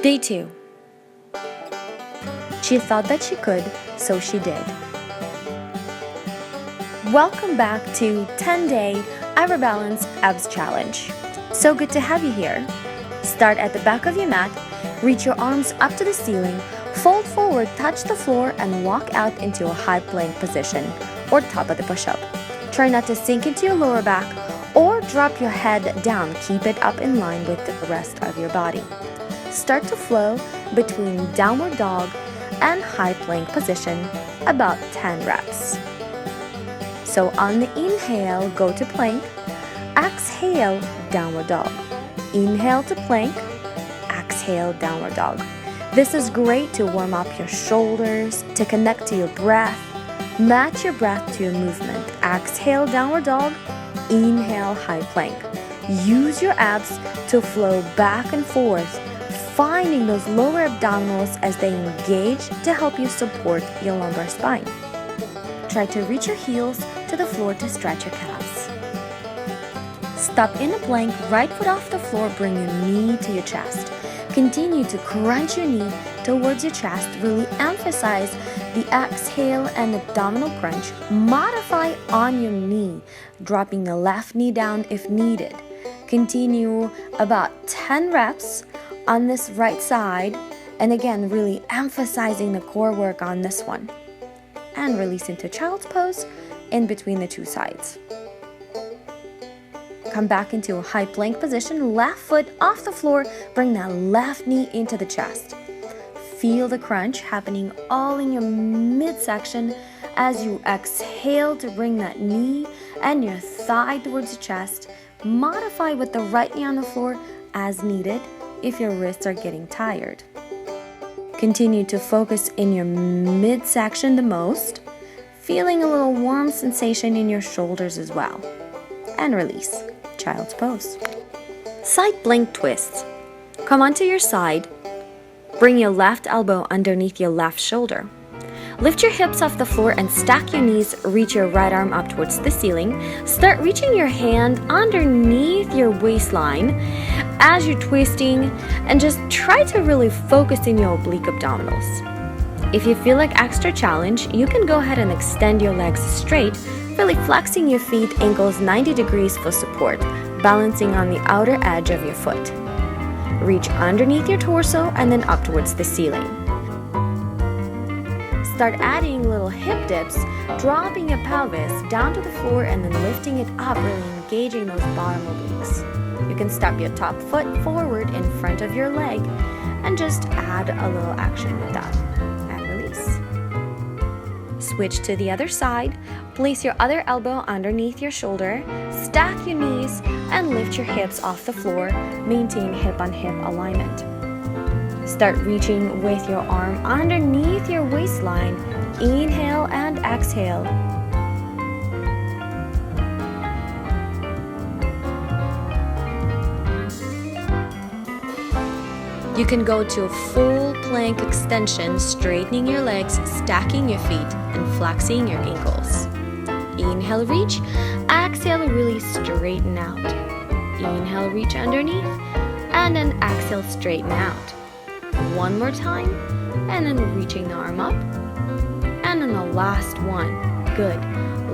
Day 2. She thought that she could, so she did. Welcome back to 10-Day Everbalance Abs Challenge. So good to have you here. Start at the back of your mat, reach your arms up to the ceiling, fold forward, touch the floor, and walk out into a high plank position or top of the push-up. Try not to sink into your lower back or drop your head down. Keep it up in line with the rest of your body. Start to flow between downward dog and high plank position, about 10 reps. So on the inhale, go to plank. Exhale, downward dog. Inhale to plank. Exhale, downward dog. This is great to warm up your shoulders, to connect to your breath. Match your breath to your movement. Exhale, downward dog. Inhale, high plank. Use your abs to flow back and forth, finding those lower abdominals as they engage to help you support your lumbar spine. Try to reach your heels to the floor to stretch your calves. Stop in a plank, right foot off the floor, bring your knee to your chest. Continue to crunch your knee towards your chest. Really emphasize the exhale and abdominal crunch. Modify on your knee, dropping the left knee down if needed. Continue about 10 reps on this right side, and again, really emphasizing the core work on this one. And release into child's pose in between the two sides. Come back into a high plank position, left foot off the floor, bring that left knee into the chest. Feel the crunch happening all in your midsection as you exhale to bring that knee and your thigh towards your chest. Modify with the right knee on the floor as needed if your wrists are getting tired. Continue to focus in your midsection the most, feeling a little warm sensation in your shoulders as well. And release. Child's pose. Side plank twists. Come onto your side. Bring your left elbow underneath your left shoulder. Lift your hips off the floor and stack your knees. Reach your right arm up towards the ceiling. Start reaching your hand underneath your waistline as you're twisting, and just try to really focus in your oblique abdominals. If you feel like extra challenge, you can go ahead and extend your legs straight, really flexing your feet, ankles 90 degrees for support, balancing on the outer edge of your foot. Reach underneath your torso and then up towards the ceiling. Start adding little hip dips, dropping your pelvis down to the floor and then lifting it up, really engaging those bottom obliques. You can step your top foot forward in front of your leg and just add a little action with that. And release. Switch to the other side. Place your other elbow underneath your shoulder. Stack your knees and lift your hips off the floor. Maintain hip-on-hip alignment. Start reaching with your arm underneath your waistline. Inhale and exhale. You can go to a full plank extension, straightening your legs, stacking your feet, and flexing your ankles. Inhale, reach. Exhale, really straighten out. Inhale, reach underneath, and then exhale, straighten out. One more time, and then reaching the arm up. And then the last one. Good.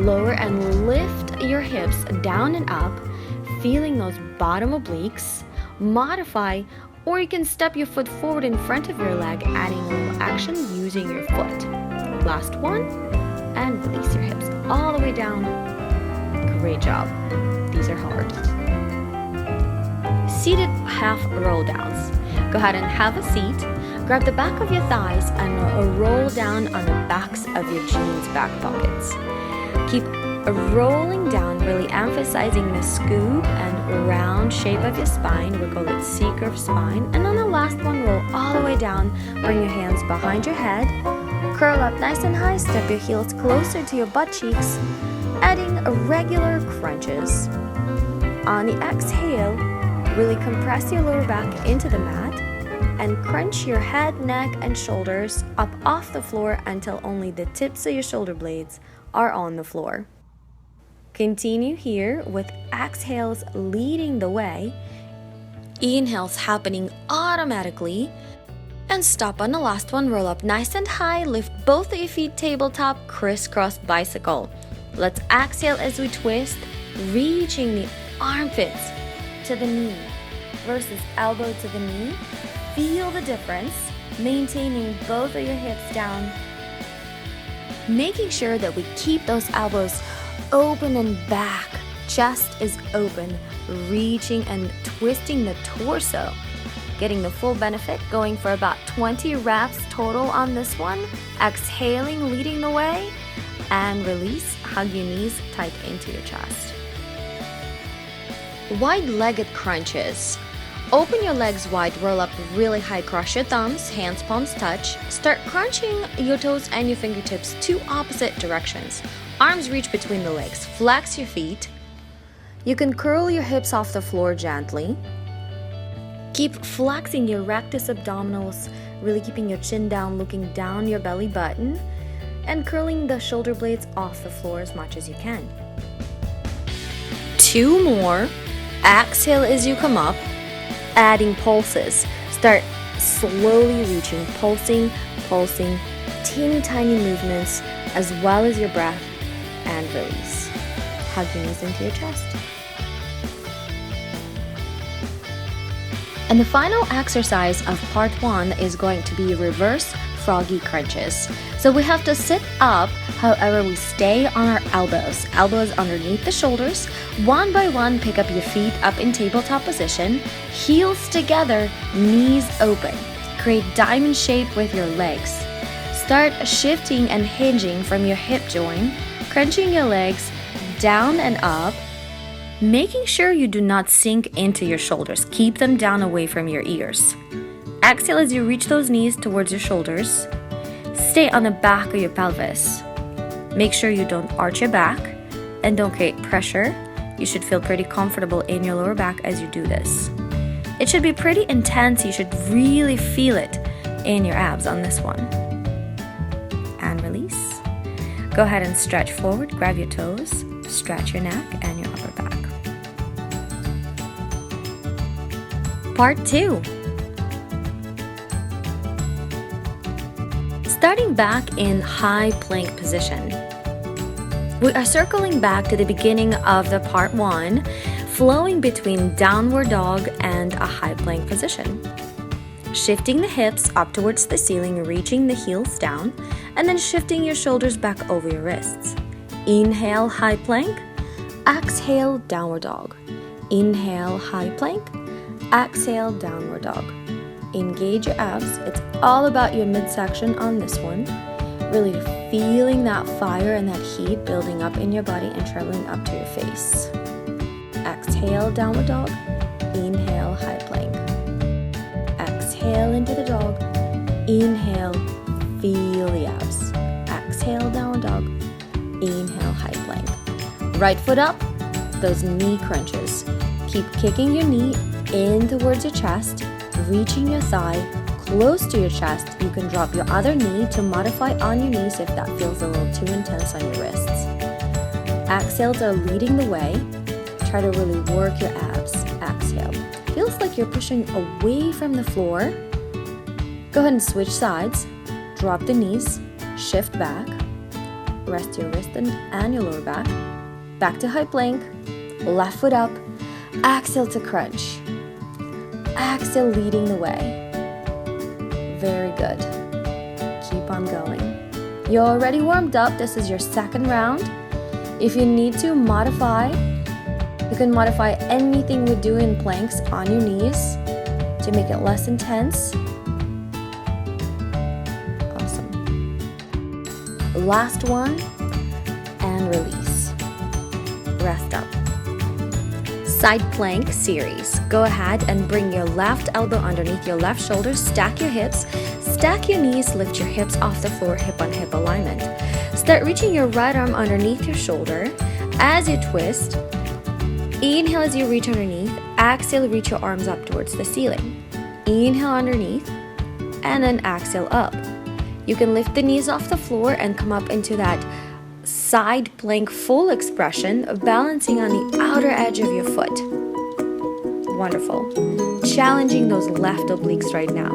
Lower and lift your hips down and up, feeling those bottom obliques. Modify, or you can step your foot forward in front of your leg, adding a little action using your foot. Last one, and release your hips all the way down. Great job. These are hard. Seated half roll downs. Go ahead and have a seat. Grab the back of your thighs and roll down on the backs of your jeans back pockets. Keep rolling down, really emphasizing the scoop and round shape of your spine. We call it C-curve spine. And on the last one, roll all the way down. Bring your hands behind your head. Curl up nice and high. Step your heels closer to your butt cheeks. Adding regular crunches. On the exhale, really compress your lower back into the mat and crunch your head, neck, and shoulders up off the floor until only the tips of your shoulder blades are on the floor. Continue here with exhales leading the way. Inhales happening automatically and stop on the last one. Roll up nice and high. Lift both of your feet tabletop, crisscross bicycle. Let's exhale as we twist, reaching the armpits to the knee versus elbow to the knee. Feel the difference, maintaining both of your hips down, making sure that we keep those elbows open and back. Chest is open, reaching and twisting the torso. Getting the full benefit, going for about 20 reps total on this one. Exhaling, leading the way, and release. Hug your knees tight into your chest. Wide-legged crunches. Open your legs wide, roll up really high, cross your thumbs, hands, palms touch. Start crunching your toes and your fingertips two opposite directions. Arms reach between the legs, flex your feet. You can curl your hips off the floor gently. Keep flexing your rectus abdominals, really keeping your chin down, looking down your belly button, and curling the shoulder blades off the floor as much as you can. 2 more. Exhale as you come up, adding pulses. Start slowly reaching, pulsing, teeny tiny movements, as well as your breath, and release. Hug your knees into your chest. And the final exercise of part 1 is going to be reverse froggy crunches. So we have to sit up, however we stay on our elbows underneath the shoulders. One by one, pick up your feet up in tabletop position, heels together, knees open. Create diamond shape with your legs. Start shifting and hinging from your hip joint, crunching your legs down and up, making sure you do not sink into your shoulders. Keep them down away from your ears. Exhale as you reach those knees towards your shoulders. Stay on the back of your pelvis. Make sure you don't arch your back and don't create pressure. You should feel pretty comfortable in your lower back as you do this. It should be pretty intense. You should really feel it in your abs on this one. And release. Go ahead and stretch forward, grab your toes, stretch your neck and your upper back. Part 2. Starting back in high plank position. We are circling back to the beginning of the part 1, flowing between downward dog and a high plank position. Shifting the hips up towards the ceiling, reaching the heels down, and then shifting your shoulders back over your wrists. Inhale, high plank. Exhale, downward dog. Inhale, high plank. Exhale, downward dog. Engage your abs. It's all about your midsection on this one. Really feeling that fire and that heat building up in your body and traveling up to your face. Exhale, downward dog. Inhale, high plank. Exhale into the dog. Inhale, feel the abs. Exhale, downward dog. Inhale, high plank. Right foot up, those knee crunches. Keep kicking your knee in towards your chest, reaching your thigh close to your chest. You can drop your other knee to modify on your knees if that feels a little too intense on your wrists. Exhales are leading the way. Try to really work your abs. Exhale. Feels like you're pushing away from the floor. Go ahead and switch sides. Drop the knees, shift back, rest your wrist and your lower back. Back to high plank, left foot up. Exhale to crunch. Exhale, leading the way. Very good. Keep on going. You're already warmed up. This is your second round. If you need to modify, you can modify anything we do in planks on your knees to make it less intense. Awesome. Last one, and release. Rest up. Side plank series. Go ahead and bring your left elbow underneath your left shoulder, stack your hips, stack your knees, lift your hips off the floor, hip on hip alignment. Start reaching your right arm underneath your shoulder as you twist. Inhale as you reach underneath, exhale, reach your arms up towards the ceiling. Inhale underneath, and then exhale up. You can lift the knees off the floor and come up into that side plank full expression, balancing on the outer edge of your foot. Wonderful. Challenging those left obliques right now.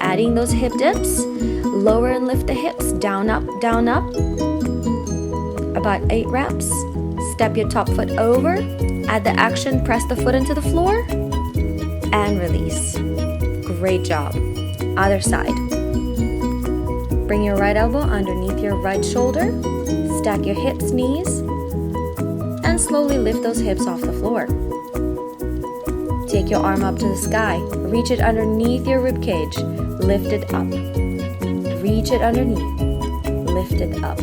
adding those hip dips. Lower and lift the hips, down, up, about 8 reps. Step your top foot over, add the action, press the foot into the floor, and release. Great job. Other side. Bring your right elbow underneath your right shoulder, stack your hips, knees, and slowly lift those hips off the floor. Take your arm up to the sky, reach it underneath your rib cage, lift it up. Reach it underneath, lift it up.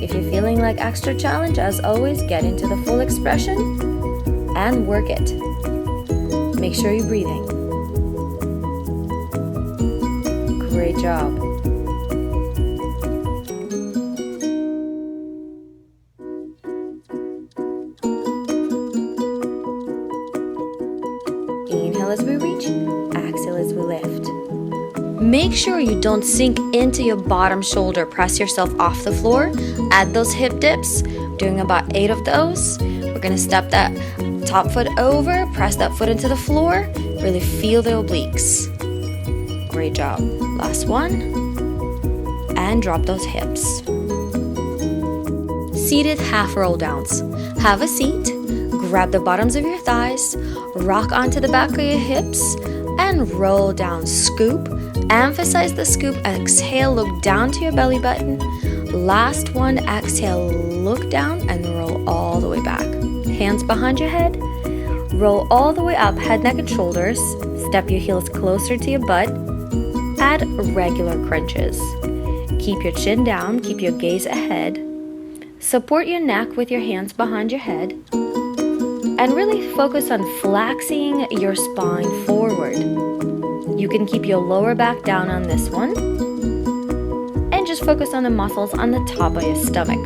If you're feeling like extra challenge, as always, get into the full expression and work it. Make sure you're breathing. Great job. Inhale as we reach, exhale as we lift. Make sure you don't sink into your bottom shoulder. Press yourself off the floor. Add those hip dips, doing about 8 of those. We're gonna step that top foot over, press that foot into the floor, really feel the obliques. Great job. Last one. And drop those hips. Seated half roll downs. Have a seat, grab the bottoms of your thighs, rock onto the back of your hips, and roll down. Scoop. Emphasize the scoop. Exhale, look down to your belly button. Last one, exhale, look down and roll all the way back. Hands behind your head. Roll all the way up, head, neck, and shoulders. Step your heels closer to your butt. Add regular crunches. Keep your chin down, keep your gaze ahead. Support your neck with your hands behind your head. And really focus on flexing your spine forward. You can keep your lower back down on this one. And just focus on the muscles on the top of your stomach,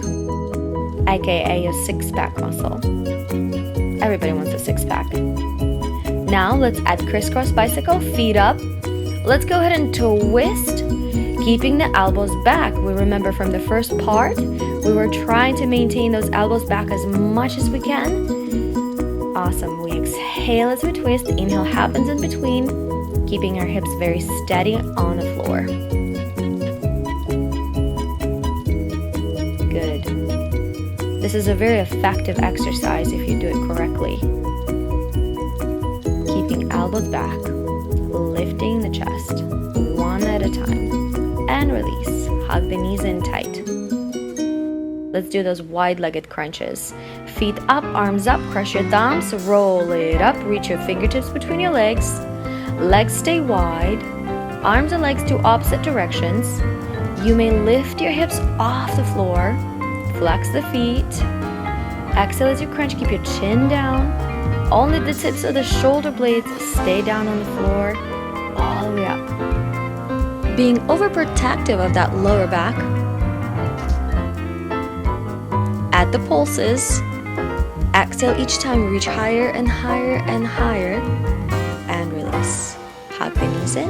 aka your six-pack muscle. Everybody wants a six-pack. Now let's add crisscross bicycle, feet up. Let's go ahead and twist, keeping the elbows back. We remember from the first part, we were trying to maintain those elbows back as much as we can. Awesome. We exhale as we twist. Inhale happens in between, keeping our hips very steady on the floor. Good. This is a very effective exercise if you do it correctly. Keeping elbows back, lifting the chest, one at a time, and release. Hug the knees in tight. Let's do those wide-legged crunches. Feet up, arms up, crush your thumbs, roll it up, reach your fingertips between your legs. Legs stay wide, arms and legs to opposite directions. You may lift your hips off the floor, flex the feet. Exhale as you crunch, keep your chin down. Only the tips of the shoulder blades stay down on the floor, all the way up. Being overprotective of that lower back. Add the pulses. Exhale each time, reach higher and higher and higher. And release. Hug the knees in.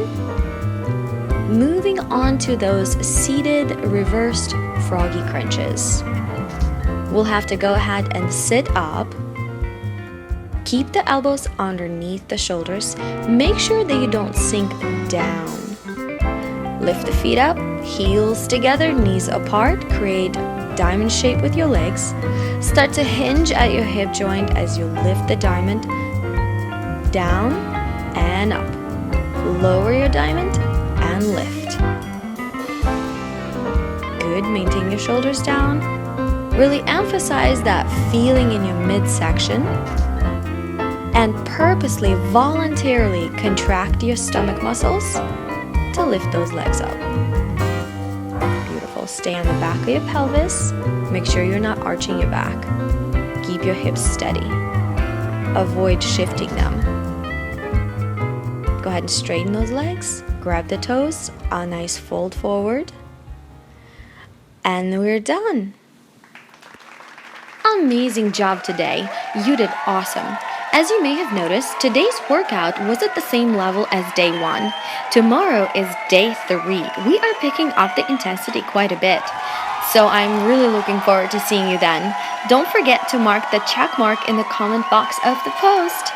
Moving on to those seated reversed froggy crunches. We'll have to go ahead and sit up. Keep the elbows underneath the shoulders. Make sure that you don't sink down. Lift the feet up, heels together, knees apart. Create diamond shape with your legs. Start to hinge at your hip joint as you lift the diamond down and up. Lower your diamond and lift. Good. Maintain your shoulders down. Really emphasize that feeling in your midsection and purposely, voluntarily contract your stomach muscles to lift those legs up. Beautiful. Stay on the back of your pelvis. Make sure you're not arching your back. Keep your hips steady. Avoid shifting them. Go ahead and straighten those legs. Grab the toes, a nice fold forward. And we're done. Amazing job today. You did awesome. As you may have noticed, today's workout was at the same level as day 1. Tomorrow is day 3. We are picking up the intensity quite a bit. So I'm really looking forward to seeing you then. Don't forget to mark the check mark in the comment box of the post.